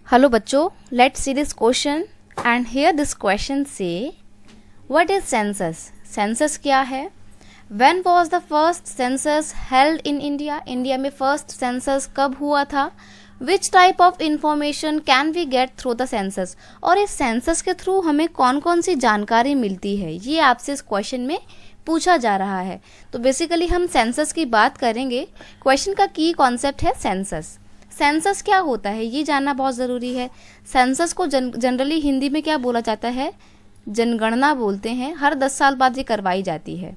Hello बच्चों, let's see this question and here this question say what is census? Census क्या है? When was the first census held in India? India में first census कब हुआ था? Which type of information can we get through the census? और इस census के through हमें कौन कौन सी जानकारी मिलती है, ये आपसे इस क्वेश्चन में पूछा जा रहा है। तो बेसिकली हम सेंसस की बात करेंगे। क्वेश्चन का की कॉन्सेप्ट है सेंसस। सेंसस क्या होता है ये जानना बहुत ज़रूरी है। सेंसस को जनरली हिंदी में क्या बोला जाता है? जनगणना बोलते हैं। हर 10 साल बाद ये करवाई जाती है।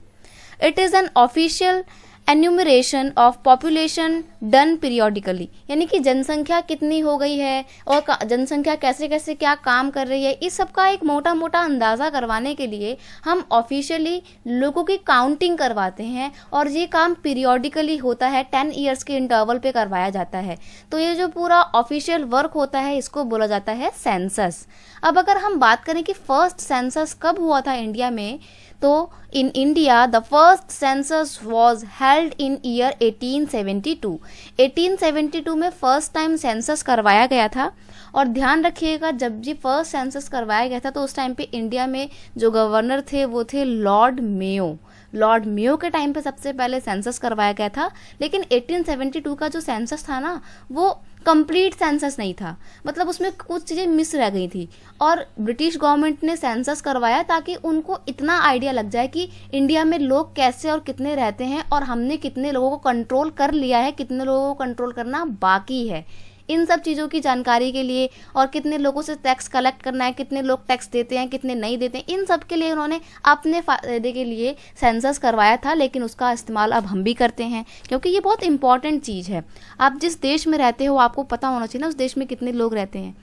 It is an official enumeration of population done periodically, यानी कि जनसंख्या कितनी हो गई है और जनसंख्या कैसे कैसे क्या काम कर रही है, इस सब का एक मोटा मोटा अंदाज़ा करवाने के लिए हम ऑफिशियली लोगों की काउंटिंग करवाते हैं और ये काम पीरियोडिकली होता है, 10 ईयर्स के इंटरवल पे करवाया जाता है। तो ये जो पूरा ऑफिशियल वर्क होता है इसको बोला जाता है सेंसस। अब अगर हम बात करें कि फर्स्ट सेंसस कब हुआ था इंडिया में, तो in India the first census was held in year 1872। 1872 में फर्स्ट टाइम सेंसस करवाया गया था। और ध्यान रखिएगा, जब जी फर्स्ट सेंसस करवाया गया था तो उस टाइम पे इंडिया में जो गवर्नर थे वो थे लॉर्ड मेयो। लॉर्ड मेयो के टाइम पे सबसे पहले सेंसस करवाया गया था। लेकिन 1872 का जो सेंसस था ना, वो कंप्लीट सेंसस नहीं था, मतलब उसमें कुछ चीज़ें मिस रह गई थी। और ब्रिटिश गवर्नमेंट ने सेंसस करवाया ताकि उनको इतना आइडिया लग जाए कि इंडिया में लोग कैसे और कितने रहते हैं और हमने कितने लोगों को कंट्रोल कर लिया है, कितने लोगों को कंट्रोल करना बाकी है। इन सब चीज़ों की जानकारी के लिए और कितने लोगों से टैक्स कलेक्ट करना है, कितने लोग टैक्स देते हैं, कितने नहीं देते हैं, इन सब के लिए उन्होंने अपने फायदे के लिए सेंसस करवाया था। लेकिन उसका इस्तेमाल अब हम भी करते हैं क्योंकि ये बहुत इंपॉर्टेंट चीज़ है। आप जिस देश में रहते हो आपको पता होना चाहिए ना उस देश में कितने लोग रहते हैं।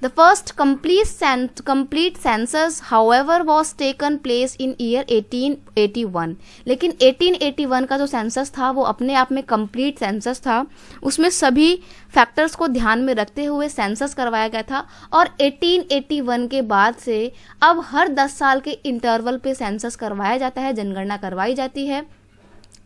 The first complete census, however, was taken place in year 1881। लेकिन 1881 का जो सेंसस था वो अपने आप में कंप्लीट सेंसस था। उसमें सभी फैक्टर्स को ध्यान में रखते हुए सेंसस करवाया गया था। और 1881 के बाद से अब हर 10 साल के इंटरवल पे सेंसस करवाया जाता है, जनगणना करवाई जाती है।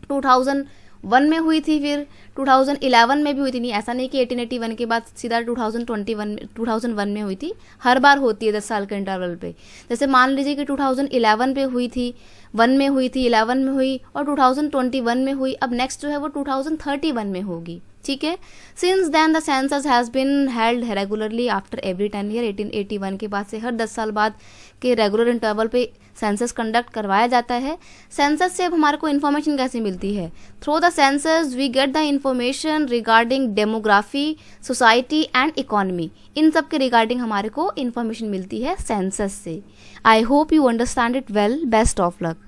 2001 में हुई थी, फिर 2011 में भी हुई थी। नहीं, ऐसा नहीं कि 1881 के बाद सीधा 2001 में हुई थी, हर बार होती है 10 साल के इंटरवल पे। जैसे मान लीजिए कि 2011 पे हुई थी, 1 में हुई थी, 11 में हुई और 2021 में हुई। अब नेक्स्ट जो है वो 2031 में होगी, ठीक है। Since then the census has been held regularly after every 10 year. 1881 के बाद से हर 10 साल बाद के रेगुलर इंटरवल पे सेंसस कंडक्ट करवाया जाता है। सेंसस से अब हमारे को इन्फॉर्मेशन कैसे मिलती है? Through the census we get the information regarding demography, society and economy. इन सब के रिगार्डिंग हमारे को इन्फॉर्मेशन मिलती है सेंसस से। I hope you understand it well. Best of luck.